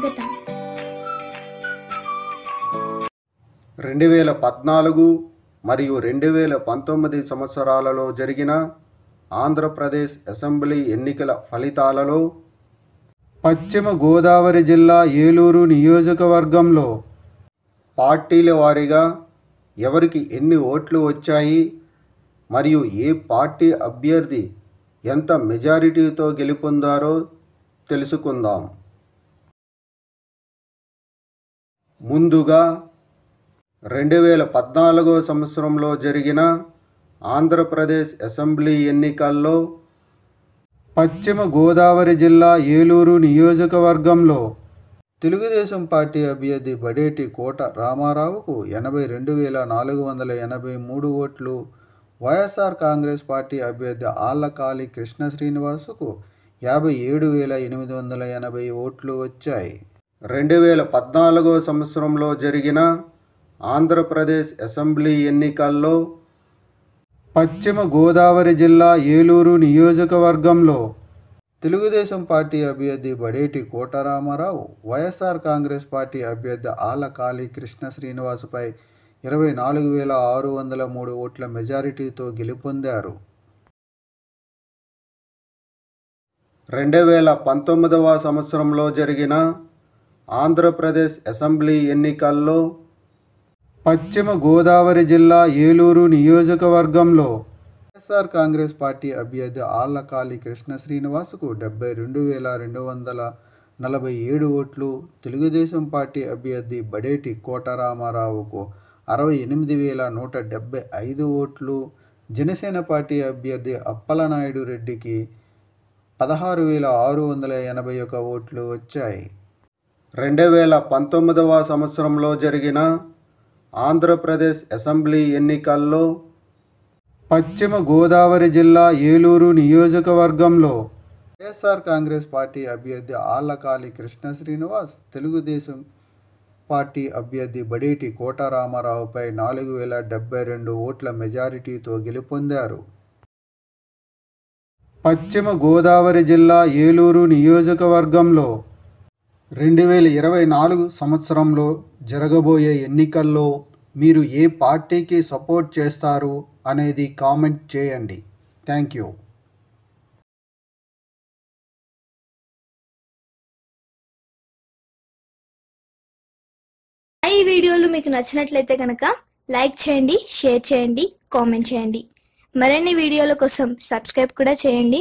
స్వాగతం. 2014 మరియు 2019 సంవత్సరాలలో జరిగిన ఆంధ్రప్రదేశ్ అసెంబ్లీ ఎన్నికల ఫలితాలలో పశ్చిమ గోదావరి జిల్లా ఏలూరు నియోజకవర్గంలో పార్టీల వారీగా ఎవరికి ఎన్ని ఓట్లు వచ్చాయి మరియు ఏ పార్టీ అభ్యర్థి ఎంత మెజారిటీతో గెలుపొందారో తెలుసుకుందాం. ముందుగా 2014 సంవత్సరంలో జరిగిన ఆంధ్రప్రదేశ్ అసెంబ్లీ ఎన్నికల్లో పశ్చిమ గోదావరి జిల్లా ఏలూరు నియోజకవర్గంలో తెలుగుదేశం పార్టీ అభ్యర్థి బడేటి కోట రామారావుకు 82,483 ఓట్లు, వైఎస్ఆర్ కాంగ్రెస్ పార్టీ అభ్యర్థి ఆళ్లకాళి కృష్ణ శ్రీనివాసుకు 57,880 ఓట్లు వచ్చాయి. 2014 సంవత్సరంలో జరిగిన ఆంధ్రప్రదేశ్ అసెంబ్లీ ఎన్నికల్లో పశ్చిమ గోదావరి జిల్లా ఏలూరు నియోజకవర్గంలో తెలుగుదేశం పార్టీ అభ్యర్థి బడేటి కోట రామారావు వైఎస్ఆర్ కాంగ్రెస్ పార్టీ అభ్యర్థి ఆళ్లకాళి కృష్ణ శ్రీనివాసుపై 24,603 ఓట్ల మెజారిటీతో గెలుపొందారు. 2019 సంవత్సరంలో జరిగిన ఆంధ్రప్రదేశ్ అసెంబ్లీ ఎన్నికల్లో పశ్చిమ గోదావరి జిల్లా ఏలూరు నియోజకవర్గంలో వైఎస్ఆర్ కాంగ్రెస్ పార్టీ అభ్యర్థి ఆళ్లకాళి కృష్ణ శ్రీనివాసుకు 72,247 ఓట్లు, తెలుగుదేశం పార్టీ అభ్యర్థి బడేటి కోట రామారావుకు 68,175 ఓట్లు, జనసేన పార్టీ అభ్యర్థి అప్పలనాయుడు రెడ్డికి 16,681 ఓట్లు వచ్చాయి. 2019 సంవత్సరంలో జరిగిన ఆంధ్రప్రదేశ్ అసెంబ్లీ ఎన్నికల్లో పశ్చిమ గోదావరి జిల్లా ఏలూరు నియోజకవర్గంలో వైఎస్ఆర్ కాంగ్రెస్ పార్టీ అభ్యర్థి ఆళ్లకాళి కృష్ణ శ్రీనివాస్ తెలుగుదేశం పార్టీ అభ్యర్థి బడేటి కోట రామారావుపై 4,072 ఓట్ల మెజారిటీతో గెలుపొందారు. పశ్చిమ గోదావరి జిల్లా ఏలూరు నియోజకవర్గంలో 2024 సంవత్సరంలో జరగబోయే ఎన్నికల్లో మీరు ఏ పార్టీకి సపోర్ట్ చేస్తారు అనేది కామెంట్ చేయండి. Thank you. ఈ వీడియోలు మీకు నచ్చినట్లయితే కనుక లైక్ చేయండి, షేర్ చేయండి, కామెంట్ చేయండి. మరిన్ని వీడియోల కోసం సబ్స్క్రైబ్ కూడా చేయండి.